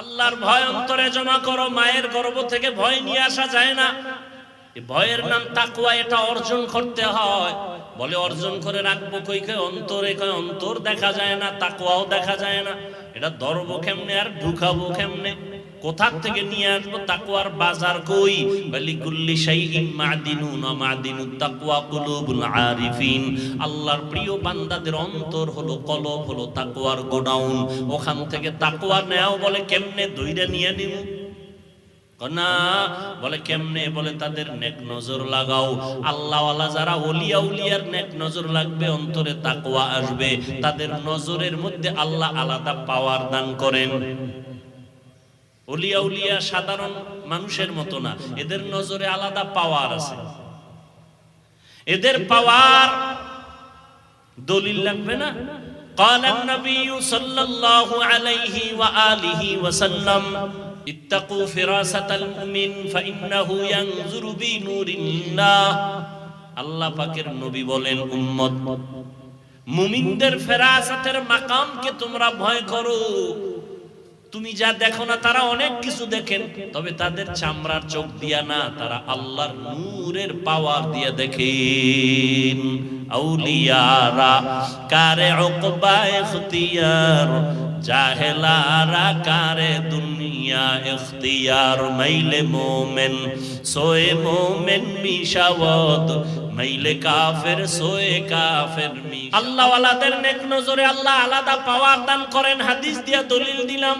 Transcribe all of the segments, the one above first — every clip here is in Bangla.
আল্লাহর ভয় অন্তরে জমা করো। মায়ের গর্ভ থেকে ভয় নিয়ে আসা যায় না। ভয়ের নাম তাকওয়া, এটা অর্জন করতে হয়। বলে অর্জন করে রাখবো কই? অন্তরে। অন্তর দেখা যায় না, তাকওয়াও দেখা যায় না। এটা ধরবো কেমনে আর ঢুকাবো কেমনে? কোথা থেকে নিয়ে আসবো? তাকওয়ার বাজার কই? বালিকুল্লি শাইইন মাদিনুন ওয়া মাদিনুত তাকওয়া কুলুবুল আরিফিন। আল্লাহর প্রিয় বান্দাদের অন্তর হলো, কলব হলো তাকওয়ার গোডাউন। ওখান থেকে তাকওয়া নেও। বলে কেমনে? ধইরা নিয়ে নিব না। বলে কেমনে? বলে তাদের নেক নজর লাগাও। আল্লাহওয়ালা যারা, ওলিয়া উলিয়ার নেক নজর লাগবে, অন্তরে তাকওয়া আসবে। তাদের নজরের মধ্যে আল্লাহ আলাদা পাওয়ার দান করেন। ওলিয়া উলিয়া সাধারণ মানুষের মতো না, এদের নজরে আলাদা পাওয়ার আছে। এদের পাওয়ার দলিল লাগবে না? قال النبي صلى الله عليه وآله وسلم اتقوا فراسة المؤمن فإنه ينظر بنور الله। আল্লাহ পাকের নবী বলেন, উম্মত মুমিনদের ফেরাসাতের মাকামকে তোমরা ভয় করো। তুমি যা দেখো না, তারা অনেক কিছু দেখেন, তবে তাদের চামড়ার চোখ দিয়া না, তারা আল্লাহর নূরের পাওয়ার দিয়ে দেখেন। আউলিয়ারা কারে উকবা ইখতিয়ার, জাহেলারা কারে দুনিয়া ইখতিয়ার। মাইলে মোমেন সোয়ে মোমেন মিশাওয়াত, মাইলে কাফের সোয়ে কাফের মিশাওয়াত। আল্লাহ ওয়ালাদের নেক নজরে আল্লাহ আলাদা পাওয়ার দান করেন। হাদিস দিয়া দলিল দিলাম।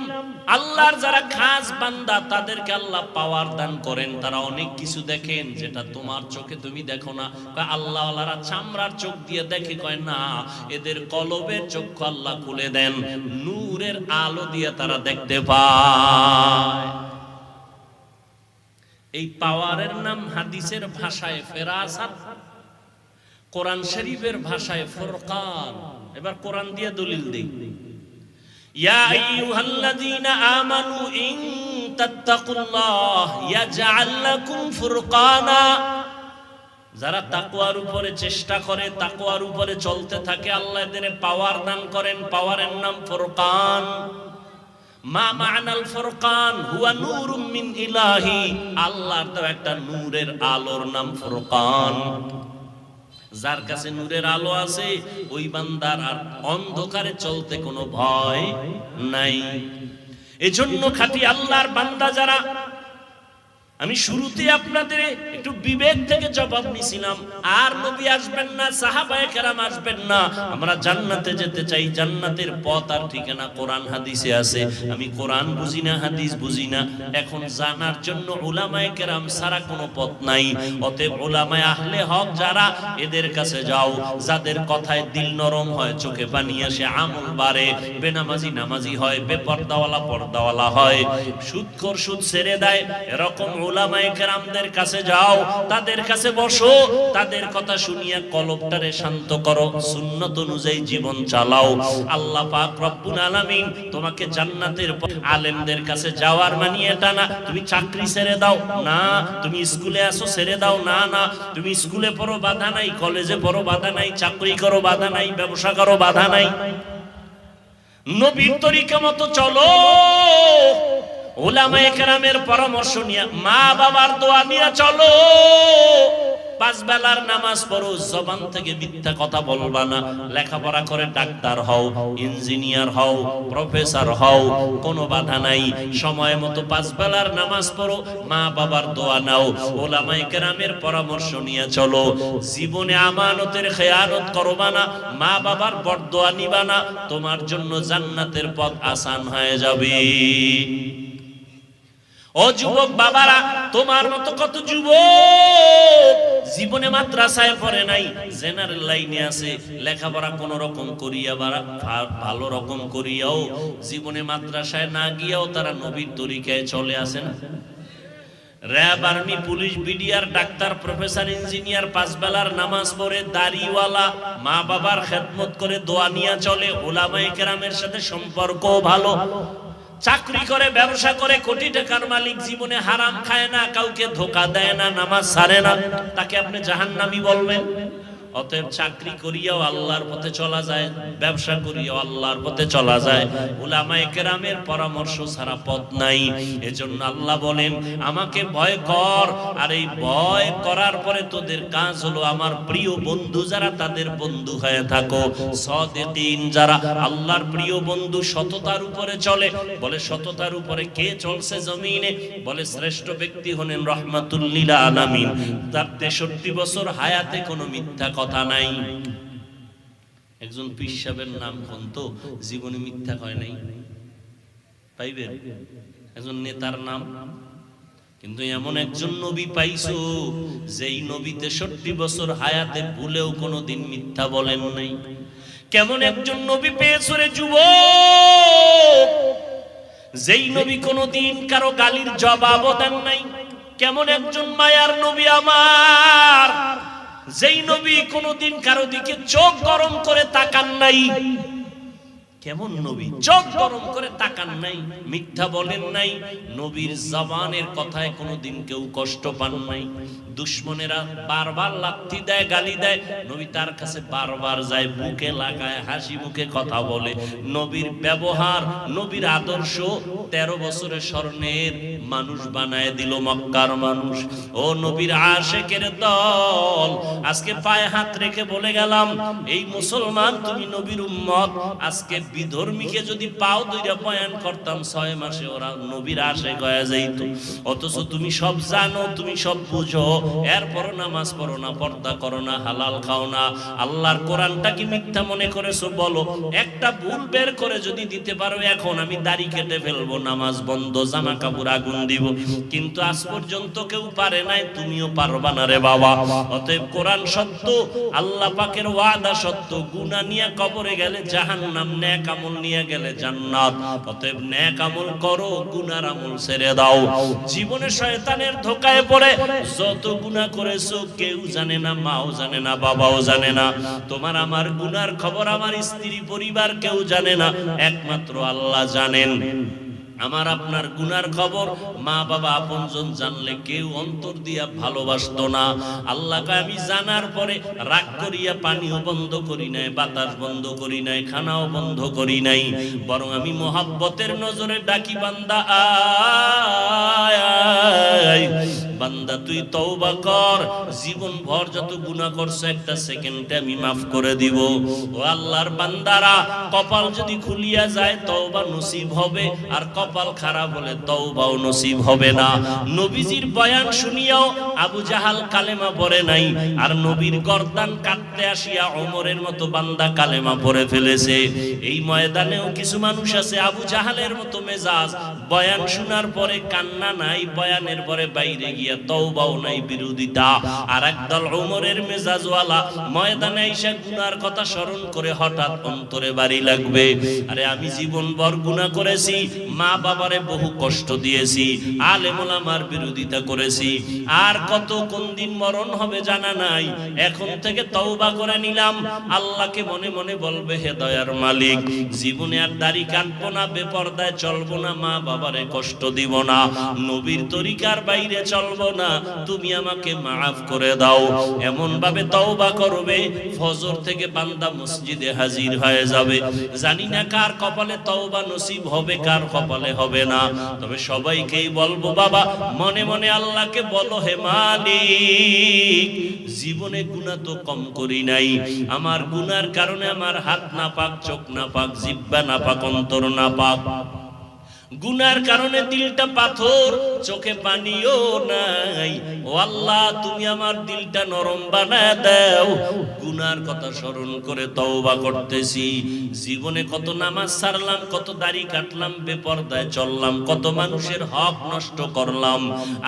আল্লাহর যারা খাস বান্দা, তাদেরকে আল্লাহ পাওয়ার দান করেন। তারা অনেক কিছু দেখেন যেটা তোমার চোখে তুমি দেখো না। আল্লাহ ওয়ালারা চামড়ার চোখ দিয়ে দেখে, কয় না, এদের কলবের চক্ষু আল্লাহ খুলে দেন, নূরের আলো দিয়ে তারা দেখতে পায়। এই পাওয়ারের নাম হাদিসের ভাষায় ফেরাসাত, কোরআন শরীফের ভাষায় ফুরকান। এবার কোরআন দিয়ে দলিল দেই। ইয়া আইয়ুহাল্লাযীনা আমানু ইন তাত্তাকুল্লাহ ইয়াজআল লাকুম ফুরকানা। যারা তাকওয়ার উপরে চেষ্টা করে, তাকওয়ার উপরে চলতে থাকে, আল্লাহ এদের পাওয়ার দান করেন। পাওয়ারের নাম ফুরকান। মা মা'নাল ফুরকান হুয়া নূরুম মিন ইলাহি। আল্লাহর তো একটা নূরের আলোর নাম ফুরকান। যার কাছে নূরের আলো আছে, ওই বান্দার আর অন্ধকারে চলতে কোনো ভয় নাই। এজন্য খাঁটি আল্লাহর বান্দা যারা, আমি শুরুতে আপনাদের একটু বিবেক থেকে জবাব নিছিলাম, আর নবী আসবেন না, সাহাবায়ে কেরাম আসবেন না, আমরা জান্নাতে যেতে চাই। জান্নাতের পথ আর ঠিকানা কোরআন হাদিসে আছে। আমি কোরআন বুঝি না, হাদিস বুঝি না, এখন জানার জন্য উলামায়ে কেরাম ছাড়া কোনো পথ নাই। অতএব উলামায়ে আহলে হক যারা, এদের কাছে যাও। যাদের কথায় দিল নরম হয়, চোখে পানি আসে, আমল বাড়ে, বেনামাজি নামাজি হয়, বেপর্দাওয়ালা পর্দাওয়ালা হয়, সুদখোর সুদ ছেড়ে দেয়, এরকম উলামায়ে কেরামদের কাছে যাও। তাদের কাছে বসো, তাদের কথা শুনিয়া কলবটারে শান্ত করো, সুন্নত অনুযায়ী জীবন চালাও। আল্লাহ পাক রব্বুল আলামিন তোমাকে জান্নাতের আলেমদের কাছে যাওয়ার মানে এটা না তুমি চাকরি ছেড়ে দাও, না তুমি স্কুলে আসো ছেড়ে দাও, না না তুমি স্কুলে পড়ো বাধা নাই, কলেজে পড়ো বাধা নাই, চাকরি করো বাধা নাই, ব্যবসা করো বাধা নাই। নবীর তরিকা মতো চলো, উলামায়ে কেরামের পরামর্শ নিয়ে, মা বাবার দোয়া নিয়ে চলো। পাঁচ বেলার নামাজ পড়ো, জবান থেকে মিথ্যা কথা বলবা না। লেখাপড়া করে ডাক্তার হও, ইঞ্জিনিয়ার হও, প্রফেসর হও, কোনো বাধা নাই। সময় মতো পাঁচ বেলার নামাজ পড়ো, মা বাবার দোয়া নাও, উলামায়ে কেরামের পরামর্শ নিয়ে চলো। জীবনে আমানতের খেয়ানত করবা না, মা বাবার বরদোয়া নিবা না, তোমার জন্য জান্নাতের পথ আসান হয়ে যাবে। ও যুবক বাবারা, তোমার মতো কত যুবক জীবনে মাদ্রাসায় পড়ে নাই, জেনারেল লাইনে আছে, লেখাপড়া কোন রকম করিয়া ভালো রকম করিয়াও জীবনে মাদ্রাসায় না গিয়াও তারা নবীর তরিকায় চলে আসে না। RAB, army, police, BDR, doctor, professor, engineer, পাঁচ বেলার নামাজ পড়ে, দাড়িওয়ালা, মা বাবার খেদমত করে, দোয়া নিয়ে চলে, উলামায়ে কেরামের সাথে সম্পর্ক ভালো, চাকরি করে, ব্যবসা করে, কোটি টাকার মালিক, জীবনে হারাম খায় না, কাউকে ধোঁকা দেয় না, নামাজ ছাড়ে না, তাকে আপনি জাহান্নামী বলবেন? অতএব চাকরি করিয়াও আল্লাহর পথে চলা যায়, ব্যবসা করিয়াও আল্লাহর পথে চলা যায়। উলামায়ে কেরামের পরামর্শ ছাড়া পথ নাই। এজন্য আল্লাহ বলেন আমাকে ভয় কর, আর এই ভয় করার পরে তোদের কাজ হলো আমার প্রিয় বন্ধু যারা তাদের বন্ধু হয়ে থাকো। সাদিকিন যারা আল্লাহর প্রিয় বন্ধু, সততার উপরে চলে। বলে সততার উপরে কে চলছে জমিনে? বলে শ্রেষ্ঠ ব্যক্তি হলেন রাহমাতুল লিল আলামিন। তার 63 বছর হায়াতে কোনো মিথ্যা কথা নাই। একজন পীর সাহেবের নাম কোন তো জীবনে মিথ্যা কয় নাই, পাইবেন? একজন নেতার নাম, কিন্তু এমন একজন নবী পাইছো যেই নবী 63 বছর হায়াতে ভুলেও কোনোদিন মিথ্যা বলেন নাই। কেমন একজন নবী পেয়েছো রে যুবক, যেই নবী কোনোদিন কারো গালির জবাবও দেন নাই। কেমন একজন মায়ার নবী আমার, যেই নবী কোনোদিন কারো দিকে চোখ গরম করে তাকান নাই। কেমন নবী, চোখ গরম করে তাকান নাই, মিথ্যা বলেন নাই, নবীর জবানের কথায় কোনোদিন কেউ কষ্ট পান নাই। দুশমনেরা বারবার লাথি দেয়, গালি দেয়, নবী তার কাছে বারবার যায়, বুকে লাগায়, হাসি মুখে কথা বলে। নবীর ব্যবহার, নবীর আদর্শ 13 বছরের স্বর্ণের মানুষ বানায় দিল মক্কার মানুষ। ও নবীর আশিকের দল, আজকে পায়ে হাত রেখে বলে গেলাম, এই মুসলমান তুমি নবীর উম্মত। আজকে বিধর্মীকে যদি পাও দুইটা বয়ান করতাম 6 মাসে ওরা নবীর আশিক হয়ে যাইত। অথচ তুমি সব জানো, তুমি সব বুঝো, এরপর নামাজ পড়ো না, পর্দা করো না, হালাল খাও না, আল্লাহর কোরআনটা কি মিথ্যা মনে করেছো? বলো। একটা ভুল বের করে যদি দিতে পারো, এখন আমি দাড়ি কেটে ফেলবো, নামাজ বন্ধ, জামা কাপড় আগুন দিব, কিন্তু আজ পর্যন্ত কেউ পারে নাই, তুমিও পারবা না রে বাবা। অতএব কোরআন সত্য, আল্লাহ পাকের ওয়াদা সত্য। গুনাহ নিয়ে কবরে গেলে জাহান্নাম, নেক আমল নিয়ে গেলে জান্নাত। অতএব নেক আমল করো, গুনার আমল ছেড়ে দাও। জীবনে শয়তানের ধোঁকায় পড়ে যত গুনাহ করেছো কেউ জানে না, মাও জানে না, বাবাও জানে না। তোমার আমার গুনার খবর আমার স্ত্রী পরিবার কেউ জানে না, একমাত্র আল্লাহ জানেন। আমার আপনার গুনার খবর মা বাবা আপনজন জানলে কেউ অন্তর দিয়া ভালোবাসতো না। আল্লাহকে আমি জানার পরে রাগ করিয়া পানিও বন্ধ করি নাই, বাতাস বন্ধ করি নাই, খানাও বন্ধ করি নাই, বরং আমি মোহাব্বতের নজরে ডাকি, বান্দা আয়, বান্দা তুই তওবা কর। জীবন ভর যত গুনাহ করছো একটা সেকেন্ডে আমি মাফ করে দিব। ও আল্লাহর বান্দারা, কপাল যদি খুলিয়া যায় তওবা নসিব হবে, আর কপাল খারাপ হলে তওবাও নসিব হবে না। নবীজির বয়ান শুনিয়াও আবু জাহাল কালেমা পড়ে নাই, আর নবীর গর্দান কাটতে আসিয়া ওমরের মতো বান্দা কালেমা পড়ে ফেলেছে। এই ময়দানেও কিছু মানুষ আছে আবু জাহালের মতো মেজাজ, বয়ান শোনার পরে কান্না নাই, বয়ানের পরে বাইরে গিয়া তওবাও নাই, বিরোধিতা। আর একদল ওমরের মেজাজওয়ালা ময়দানে এসে গুনার কথা স্মরণ করে হঠাৎ অন্তরে বাড়ি লাগবে, আরে আমি জীবন ভর গুনাহ করেছি, মা বাবারে বহু কষ্ট দিয়েছি, আলেম ওলামার বিরোধিতা করেছি, আর কত কোন দিন মরণ হবে জানা নাই, এখন থেকে তওবা করে নিলাম। আল্লাহকে মনে মনে বলবে, হে দয়ার মালিক, জীবনে আর দাড়ি কাটবো না, বেপরদায় চলবো না, মা বাবারে কষ্ট দিব না, নবীর তরিকার বাইরে চলবো না, তুমি আমাকে মাফ করে দাও। এমন ভাবে তওবা করবে, ফজর থেকে বান্দা মসজিদে হাজির হয়ে যাবে। জানি না কার কপালে তওবা নসিব হবে, কার কপালে হবে না, তবে সবাইকেই বলবো, বাবা মনে মনে আল্লাহকে বলো, হে মালিক, জীবনে গুনাহ তো কম করি নাই, আমার গুনার কারণে আমার হাত না পাক, চোখ না পাক, জিহ্বা না পাক, অন্তর না পাক, গুনার কারণে দিলটা পাথর, চোখে পানিও নাই। ও আল্লাহ, তুমি আমার দিলটা নরম বানায় দাও। গুনার কথা স্মরণ করে তওবা করতেছি। জীবনে কত নামাজ ছাড়লাম, কত দাড়ি কাটলাম, বেপরদায় চললাম, কত মানুষের হক নষ্ট করলাম।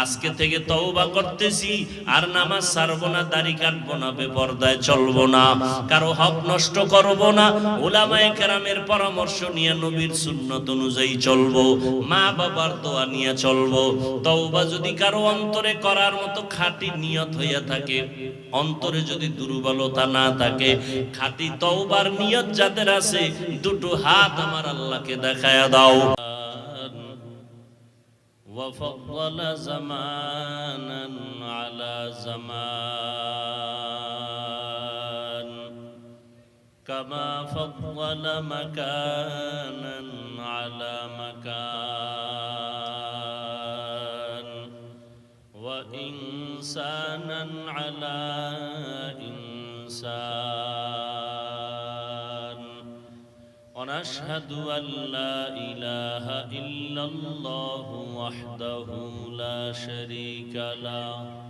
আজকে থেকে তওবা করতেছি, আর নামাজ ছাড়বো না, দাড়ি কাটবো না, বেপরদায় চলবো না, কারো হক নষ্ট করবো না। উলামায়ে কেরামের পরামর্শ নিয়ে নবীর সুন্নত অনুযায়ী চলবো, মা বাবার দোয়া নিয়ে চলবো। তওবা যদি কারো অন্তরে করার মতো খাঁটি নিয়ত হইয়া থাকে, অন্তরে যদি দুর্বলতা না থাকে, খাঁটি তওবার নিয়ত যাদের আছে, দুটো হাত আমার আল্লাহকে দেখায়া দাও। ওয়াফাদ্দালা জামানান আলা জামান, كما فضل مكانا على مكان وإنسانا على إنسان ونشهد أن لا إله إلا الله وحده لا شريك له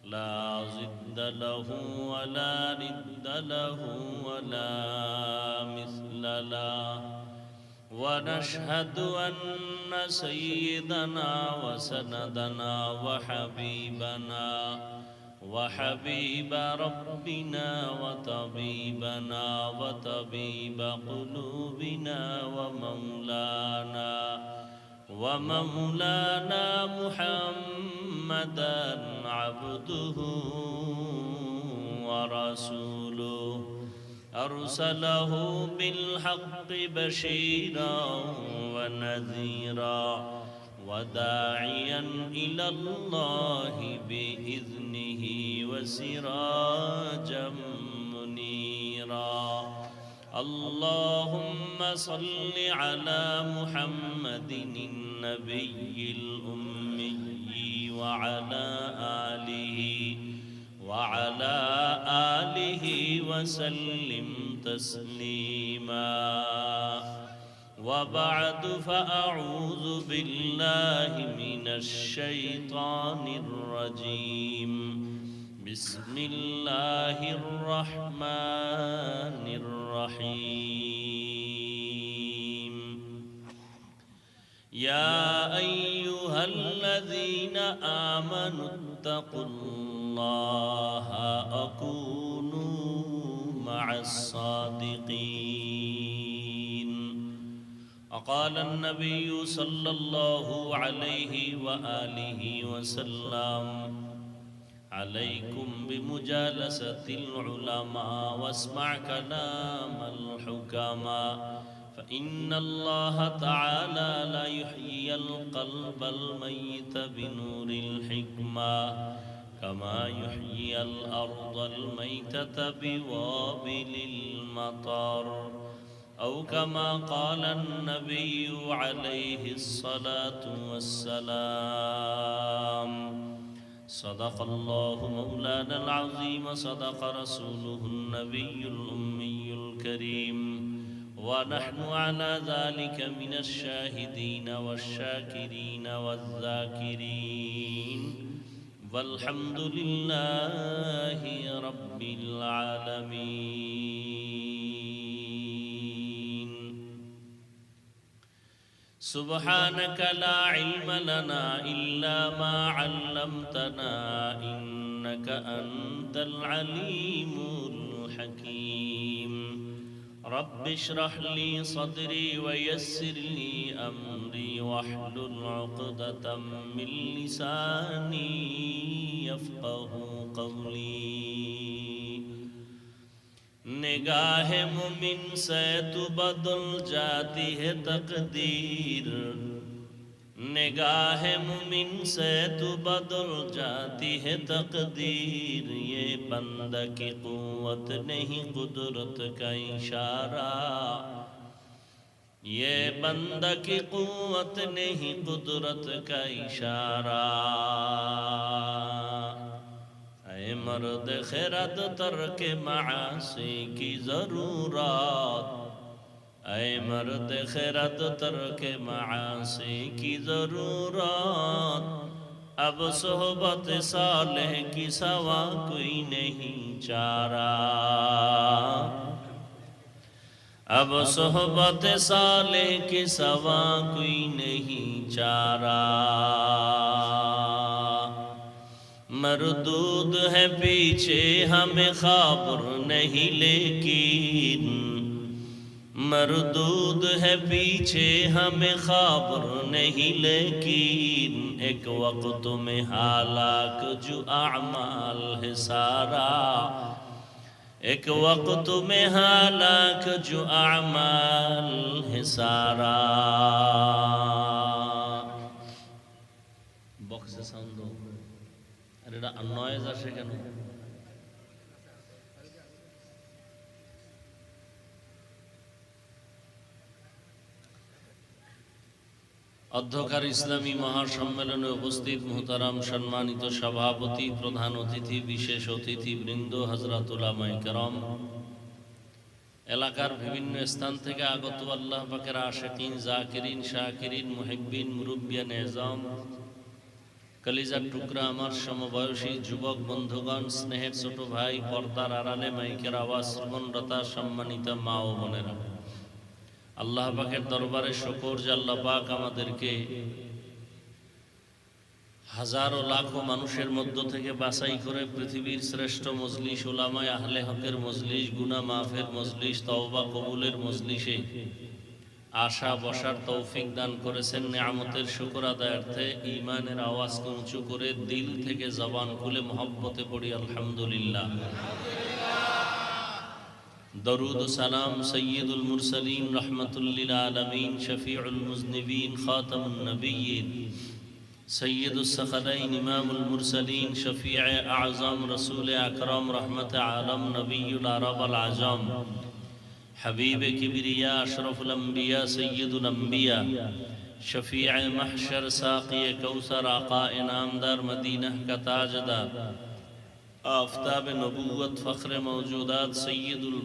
لا ضد له ولا ند له ولا مثل له ونشهد أن سيدنا وسندنا وحبيب ربنا وطبيب قلوبنا ومولانا محمدا عبده ورسوله أرسله بالحق بشيرا ونذيرا وداعيا إلى الله بإذنه وسراجا منيرا اللهم صل على محمد النبي الأمي وعلى آله وسلم تسليما وبعد فأعوذ بالله من الشيطان الرجيم بسم الله الرحمن الرحيم يا أيها الذين آمنوا اتقوا الله وكونوا مع الصادقين وقال النبي صلى الله عليه وآله وسلم عليكم بمجالسة العلماء واسمع كلام الحكماء فإن الله تعالى لا يحيي القلب الميت بنور الحكمة كما يحيي الأرض الميتة بوابل المطر أو كما قال النبي عليه الصلاة والسلام صدق الله مولانا العظيم صدق رسوله النبي الأمي الكريم ونحن على ذلك من الشاهدين والشاكرين والذاكرين والحمد لله رب العالمين سبحانك لا علم لنا إلا ما علمتنا إنك أنت العليم الحكيم رب اشرح لي صدري ويسر لي أمري واحلل عقدة من لساني يفقه قولي निगाह मुमिन से तू बदल जाती है तकदीर निगाह मुमिन से तू बदल जाती है तकदीर ये बंदा की कुव्वत नहीं कुदरत का इशारा ये बंदा की कुव्वत नहीं कुदरत का इशारा ऐ मर्द खैरत तरक मासी की ज़रूरत ऐ मर्द खैरत तरक मासी की ज़रूरत अब सोहबत सालेह की सवा कोई नहीं चारा अब सोहबत सालेह की सवा कोई नहीं चारा मरदूद है पीछे हमें खबर नहीं लेकिन मरदूद है पीछे हमें खबर नहीं लेकिन एक वक्त में हालाक जो अमाल है सारा एक वक्त में हालाक जो अमाल है सारा बॉक्स साउंड এটা নয়েজ আসে কেন অধ্যকার ইসলামী মহাসম্মেলনে উপস্থিত মুহতারাম সম্মানিত সভাপতি, প্রধান অতিথি, বিশেষ অতিথি বৃন্দ, হযরত উলামায়ে কেরাম, এলাকার বিভিন্ন স্থান থেকে আগত আল্লাহ পাকের আশিকিন, জাকিরিন, শাকিরিন, মুহিব্বিন, মুরব্বিয়ান এজাম, কলিজার টুকরা আমার সমবয়সী যুবক বন্ধুগণ, স্নেহের ছোট ভাই, পর্দার আড়ালে মাইকের আওয়াজ শ্রবণরতা সম্মানিত মা ও বোনেরা, আল্লাহ পাকের দরবারে শুকর যে আল্লাহ পাক আমাদেরকে হাজারো লাখো মানুষের মধ্য থেকে বাছাই করে পৃথিবীর শ্রেষ্ঠ মজলিস উলামায়ে আহলে হকের মজলিস, গুনাহ মাফের মজলিস, তওবা কবুলের মজলিসে আশা বসার তৌফিক দান করেছেন। নিয়ামতের শুকর আদায়ার্থে ঈমানের আওয়াজকে উঁচু করে দিল থেকে জবান খুলে মহব্বতে পড়ি আলহামদুলিল্লাহ। দরুদ ও সালাম সৈয়দুল মুরসালিন, রহমাতুল লিল আলামিন, শফিউল মুজনিবিন, খাতামুন নবিয়্যিন, সৈয়দুস সাকালাইন, ইমামুল মুরসালিন, শফিয়ে আযম, রাসূল আকরাম, রহমতে আলম, নবিয়ুল আরব আল আজম, হাবিবে কিবরিয়া, আশরাফুল আম্বিয়া, সৈয়দুল আম্বিয়া, শফিয়ে মাহশর, সাকিয়ে কৌসর, আকা ইনামদার, মদিনা কা তাজদার, आफताब नबूवत, फ़ख्र मौजूदात, सय्यदुल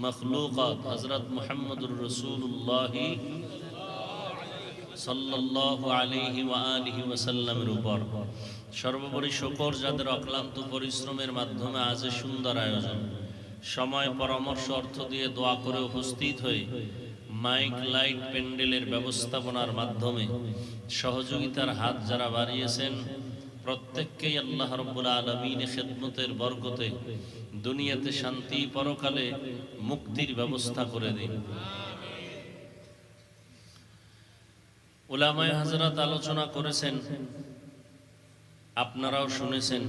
मखलूक़ात, हज़रत मुहम्मदुर रसूलुल्लाह सल्लल्लाहु अलैहि व आलिहि वसल्लमेर উপর সর্বোপরি শুকর যাদের অক্লান্ত পরিশ্রমের মাধ্যমে আজ সুন্দর আয়োজন, সময় পরামর্শ অর্থ দিয়ে দোয়া করে উপস্থিত হয়ে মাইক লাইট প্যান্ডেলের ব্যবস্থাপনার মাধ্যমে সহযোগিতার হাত যারা বাড়িয়েছেন, প্রত্যেককেই আল্লাহ রাব্বুল আলামিন খিদমতের বরকতে দুনিয়াতে শান্তি, পরকালে মুক্তির ব্যবস্থা করে দিন। উলামায়ে হযরত আলোচনা করেছেন, আপনারাও শুনেছেন।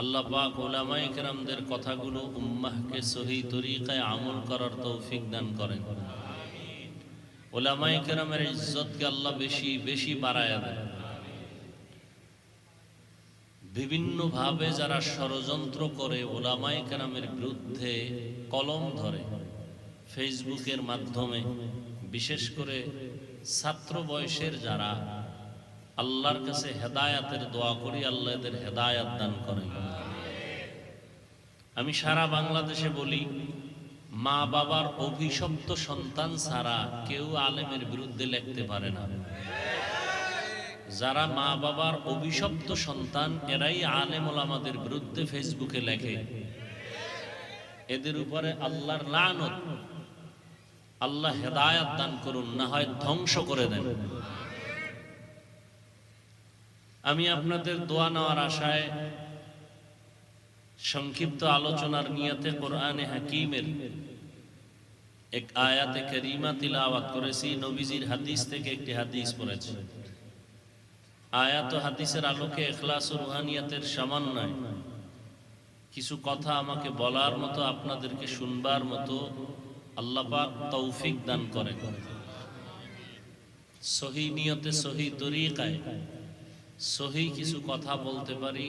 আল্লাহ পাক উলামায়ে কেরামদের কথাগুলো উম্মাহকে সহি তরিকায় আমল করার তৌফিক দান করেন। উলামায়ে কেরামের ইজ্জতকে আল্লাহ বেশি বেশি বাড়ায়া দেন। বিভিন্নভাবে যারা ষড়যন্ত্র করে উলামায়ে কেরামের বিরুদ্ধে কলম ধরে, ফেসবুকের মাধ্যমে, বিশেষ করে ছাত্র বয়সের যারা, আল্লাহর কাছে হেদায়াতের দোয়া করি, আল্লাহ এদের হেদায়াত দান করেন। আমি সারা বাংলাদেশে বলি, মা বাবার অভিশপ্ত সন্তান ছাড়া কেউ আলেমের বিরুদ্ধে লিখতে পারে না। যারা মা বাবার অভিশপ্ত সন্তান, এরাই আলেম ওলামাদের বিরুদ্ধে ফেসবুকে লেখে। এদের উপরে আল্লাহর লানত। আল্লাহ হেদায়াত দান করুন, না হয় ধ্বংস করে দেন। আমি আপনাদের দোয়া নেওয়ার আশায় সংক্ষিপ্ত আলোচনার নিয়তে কোরআনে হাকিমের এক আয়াতে কারিমা তিলাওয়াত করেছি। নবীজির হাদিস থেকে একটি হাদিস পড়েছি। আয়াত ও হাদিসের আলোকে ইখলাস ও রুহানিয়াতের সমন্বয় কিছু কথা আমাকে বলার মতো, আপনাদেরকে শুনবার মতো আল্লাহ পাক তৌফিক দান করেন। সহি নিয়তে, সহি তরিকায় সহি কিছু কথা বলতে পারি,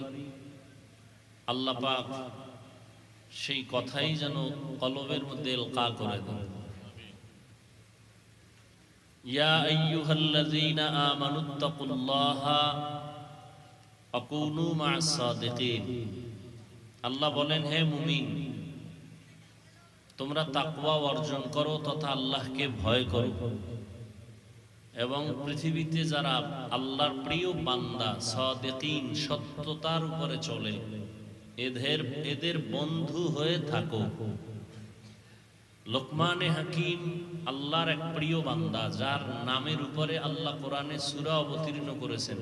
আল্লাহ পাক সেই কথাই যেন কলবের মধ্যে ইলকা করে দেন। ইয়া আইয়ুহাল্লাযীনা আমানুত্তাকুল্লাহা ওয়া কুনু মা'আস সাদিকিন। আল্লাহ বলেন, হে মুমিন, তোমরা তাকওয়া অর্জন করো তথা আল্লাহকে ভয় করো, এবং পৃথিবীতে যারা আল্লাহর প্রিয় বান্দা সাদিকিন, সত্যতার উপরে চলে, এদের বন্ধু হয়ে থাকো। লোকমানে হাকিম আল্লাহর এক প্রিয় বান্দা, যার নামের উপরে আল্লাহ কোরআনে সূরা অবতীর্ণ করেছেন।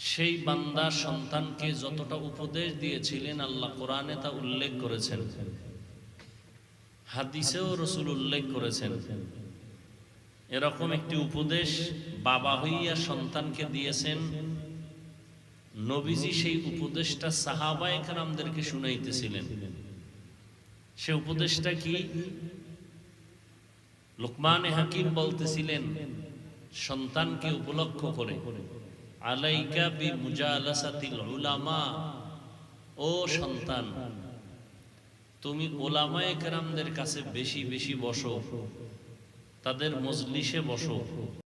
সেই বান্দা সন্তানকে যতটা উপদেশ দিয়েছিলেন, আল্লাহ কোরআনে তা উল্লেখ করেছেন, হাদিসেও রাসূল উল্লেখ করেছেন। এরকম একটি উপদেশ বাবা হইয়া সন্তানকে দিয়েছেন। নবীজি সেই উপদেশটা সাহাবায়ে কেরামদেরকে শুনাইতেছিলেন। সে উপদেশটা কি? লোকমানে হাকিম বলতেছিলেন সন্তানকে উপলক্ষ করে, আলাইকা বিমুজালাসাতিল উলামা, ও সন্তান, তুমি উলামায়ে কেরামদের কাছে বেশি বেশি বসো। তাদের মজলিসে বসো।